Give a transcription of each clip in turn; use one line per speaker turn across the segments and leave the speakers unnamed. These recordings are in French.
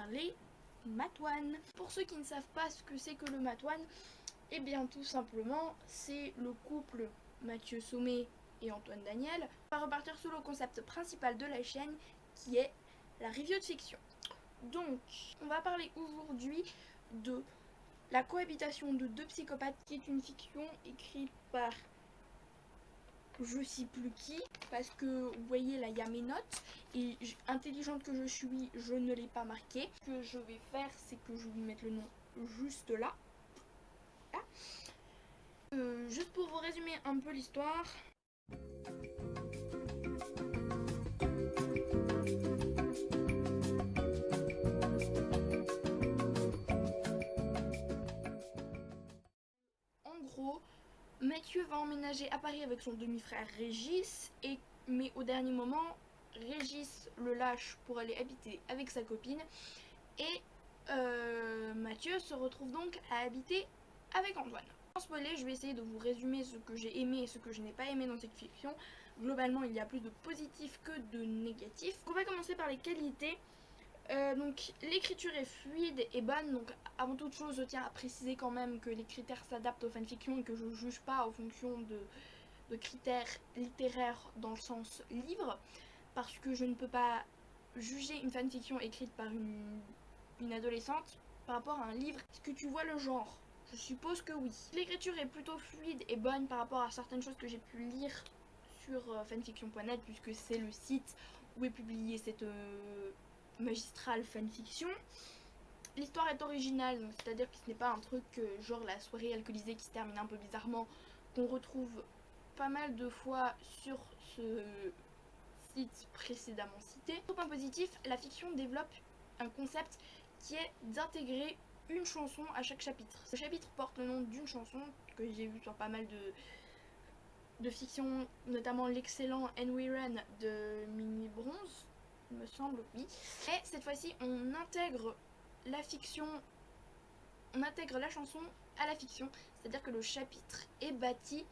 parler Math-One. Pour ceux qui ne savent pas ce que c'est que le Math-One, eh bien tout simplement c'est le couple Mathieu Sommet et Antoine Daniel. On va repartir sur le concept principal de la chaîne qui est la review de fiction. Donc on va parler aujourd'hui de La cohabitation de deux psychopathes, qui est une fiction écrite par je sais plus qui, parce que vous voyez là il y a mes notes et intelligente que je suis, je ne l'ai pas marqué. Ce que je vais faire, c'est que je vais vous mettre le nom juste là. Juste pour vous résumer un peu l'histoire. En gros, Mathieu va emménager à Paris avec son demi-frère Régis, mais au dernier moment, Régis le lâche pour aller habiter avec sa copine et Mathieu se retrouve donc à habiter avec Antoine. Sans spoiler, je vais essayer de vous résumer ce que j'ai aimé et ce que je n'ai pas aimé dans cette fiction. Globalement, il y a plus de positifs que de négatifs. On va commencer par les qualités. Donc l'écriture est fluide et bonne, donc avant toute chose je tiens à préciser quand même que les critères s'adaptent aux fanfictions et que je ne juge pas en fonction de critères littéraires dans le sens livre, parce que je ne peux pas juger une fanfiction écrite par une adolescente par rapport à un livre. Est-ce que tu vois le genre? Je suppose que oui. L'écriture est plutôt fluide et bonne par rapport à certaines choses que j'ai pu lire sur fanfiction.net, puisque c'est le site où est publiée cette magistrale fanfiction. L'histoire est originale, c'est-à-dire que ce n'est pas un truc genre la soirée alcoolisée qui se termine un peu bizarrement, qu'on retrouve pas mal de fois sur ce site précédemment cité. Au point positif, la fiction développe un concept qui est d'intégrer une chanson à chaque chapitre. Ce chapitre porte le nom d'une chanson que j'ai vu sur pas mal de fiction, notamment l'excellent And We Run de Mini Bronze, il me semble, oui. Et cette fois-ci, on intègre la fiction, on intègre la chanson à la fiction, c'est-à-dire que le chapitre est bâti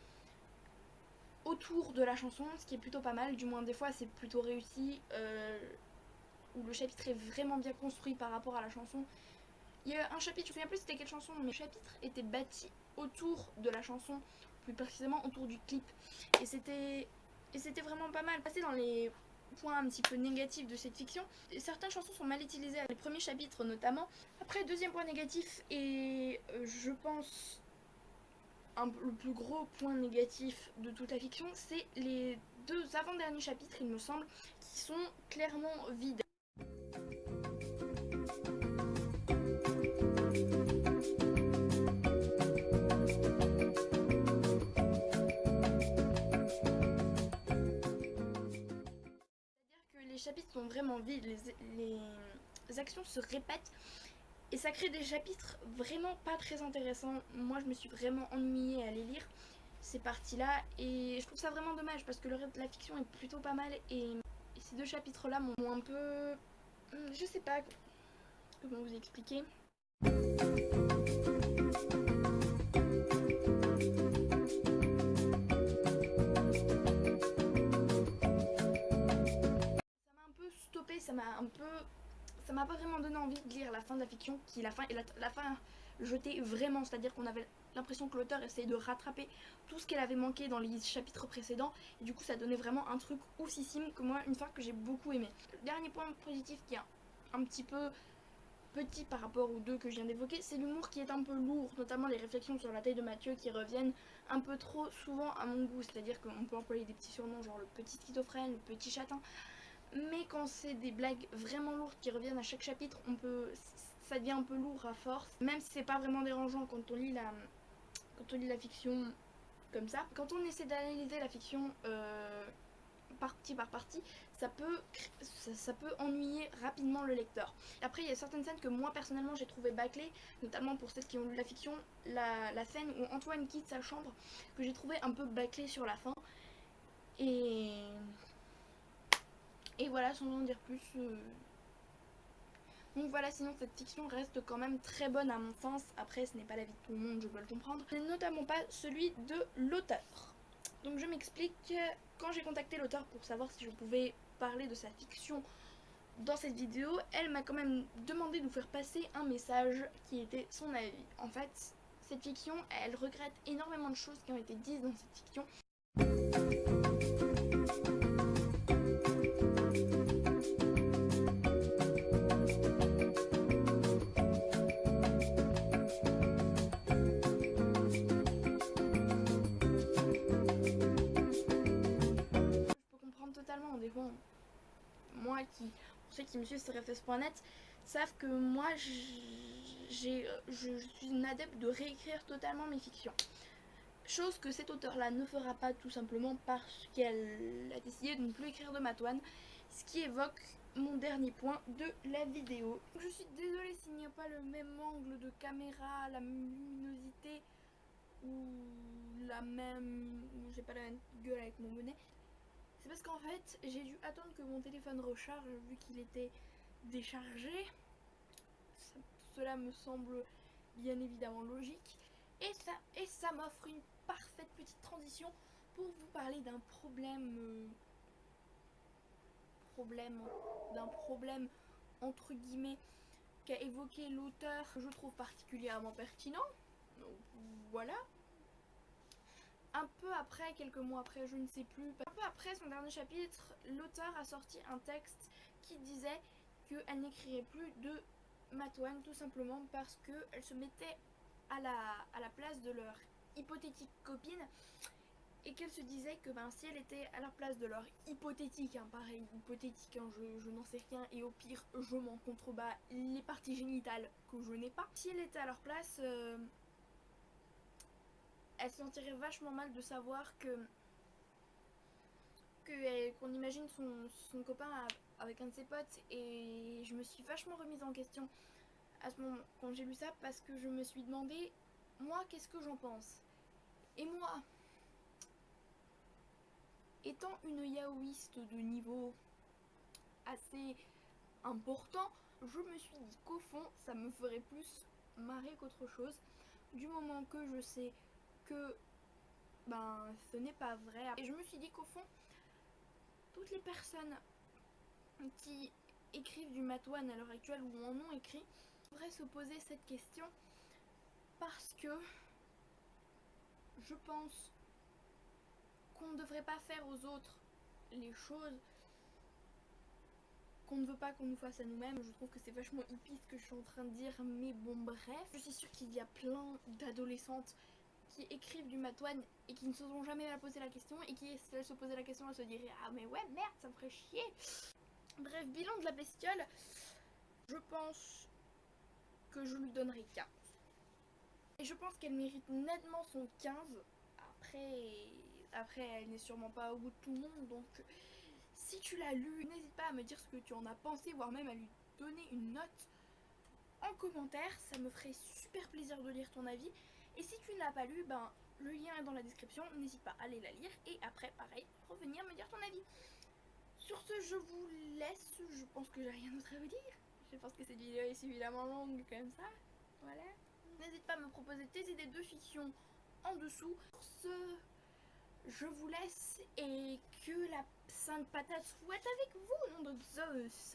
autour de la chanson, ce qui est plutôt pas mal, du moins des fois c'est plutôt réussi, où le chapitre est vraiment bien construit par rapport à la chanson. Il y a un chapitre, je me souviens plus c'était quelle chanson, mais le chapitre était bâti autour de la chanson, plus précisément autour du clip, et c'était vraiment pas mal. Passer dans les points un petit peu négatifs de cette fiction, certaines chansons sont mal utilisées, les premiers chapitres notamment. Après, deuxième point négatif, et je pense le plus gros point négatif de toute la fiction, c'est les deux avant-derniers chapitres, il me semble, qui sont clairement vides. Les chapitres sont vraiment vides, les actions se répètent et ça crée des chapitres vraiment pas très intéressants. Moi je me suis vraiment ennuyée à les lire ces parties là et je trouve ça vraiment dommage parce que le reste de la fiction est plutôt pas mal et ces deux chapitres là m'ont un peu... je sais pas comment vous expliquer. Ça m'a pas vraiment donné envie de lire la fin de la fiction, qui est la fin, et la fin jetée vraiment, c'est-à-dire qu'on avait l'impression que l'auteur essayait de rattraper tout ce qu'elle avait manqué dans les chapitres précédents, et du coup ça donnait vraiment un truc oufissime que moi, une fois que j'ai beaucoup aimé. Le dernier point positif qui est un petit peu petit par rapport aux deux que je viens d'évoquer, c'est l'humour qui est un peu lourd, notamment les réflexions sur la taille de Mathieu qui reviennent un peu trop souvent à mon goût, c'est-à-dire qu'on peut employer des petits surnoms genre le petit schizophrène, le petit chatin, mais quand c'est des blagues vraiment lourdes qui reviennent à chaque chapitre, ça devient un peu lourd à force, même si c'est pas vraiment dérangeant quand on lit la fiction comme ça. Quand on essaie d'analyser la fiction partie par partie, ça peut ennuyer rapidement le lecteur. Après, il y a certaines scènes que moi personnellement j'ai trouvé bâclées, notamment pour celles qui ont lu la fiction, la scène où Antoine quitte sa chambre, que j'ai trouvé un peu bâclée sur la fin. Et voilà, sans en dire plus. Donc voilà, sinon cette fiction reste quand même très bonne à mon sens. Après, ce n'est pas l'avis de tout le monde, je peux le comprendre. Ce n'est notamment pas celui de l'auteur. Donc je m'explique. Quand j'ai contacté l'auteur pour savoir si je pouvais parler de sa fiction dans cette vidéo, elle m'a quand même demandé de vous faire passer un message qui était son avis. En fait, cette fiction, elle regrette énormément de choses qui ont été dites dans cette fiction. Je peux comprendre totalement, des fois, moi qui, pour ceux qui me suivent sur refs.net, savent que moi je suis une adepte de réécrire totalement mes fictions. Chose que cet auteur-là ne fera pas tout simplement parce qu'elle a décidé de ne plus écrire de Matoine, ce qui évoque mon dernier point de la vidéo. Je suis désolée s'il n'y a pas le même angle de caméra, la même luminosité ou la même... j'ai pas la même gueule avec mon bonnet. C'est parce qu'en fait, j'ai dû attendre que mon téléphone recharge vu qu'il était déchargé. Tout cela me semble bien évidemment logique. Et ça m'offre une parfaite petite transition pour vous parler d'un problème entre guillemets qu'a évoqué l'auteur, que je trouve particulièrement pertinent. Donc voilà. Un peu après, quelques mois après, je ne sais plus, un peu après son dernier chapitre, l'auteur a sorti un texte qui disait qu'elle n'écrirait plus de Matoine tout simplement parce qu'elle se mettait à la place de leur hypothétique copine et qu'elle se disait que si elle était à la place de leur hypothétique, pareil, hypothétique, je n'en sais rien et au pire je m'en contrebats les parties génitales que je n'ai pas. Si elle était à leur place, elle se sentirait vachement mal de savoir qu'on imagine son copain avec un de ses potes, et je me suis vachement remise en question à ce moment quand j'ai lu ça parce que je me suis demandé, moi, qu'est-ce que j'en pense? Et moi, étant une yaoïste de niveau assez important, je me suis dit qu'au fond, ça me ferait plus marrer qu'autre chose, du moment que je sais que ce n'est pas vrai. Et je me suis dit qu'au fond, toutes les personnes qui écrivent du Matoine à l'heure actuelle ou en ont écrit devraient se poser cette question parce que je pense qu'on ne devrait pas faire aux autres les choses qu'on ne veut pas qu'on nous fasse à nous-mêmes. Je trouve que c'est vachement hippie ce que je suis en train de dire, mais bon bref. Je suis sûre qu'il y a plein d'adolescentes qui écrivent du Matoine et qui ne se sont jamais posé la question, et qui, si elles se posaient la question, elles se diraient ah mais ouais merde, ça me ferait chier. Bref, bilan de la bestiole, je pense que je lui donnerai 15. Et je pense qu'elle mérite nettement son 15. Après elle n'est sûrement pas au goût de tout le monde, donc si tu l'as lu, n'hésite pas à me dire ce que tu en as pensé, voire même à lui donner une note en commentaire. Ça me ferait super plaisir de lire ton avis. Et si tu ne l'as pas lu, le lien est dans la description, n'hésite pas à aller la lire et après pareil, revenir me dire ton avis. Sur ce, je vous laisse, je pense que j'ai rien d'autre à vous dire. Je pense que cette vidéo est suffisamment longue comme ça, voilà. N'hésite pas à me proposer tes idées de fiction en dessous. Pour ce, je vous laisse et que la Sainte Patate soit avec vous, nom de Zeus.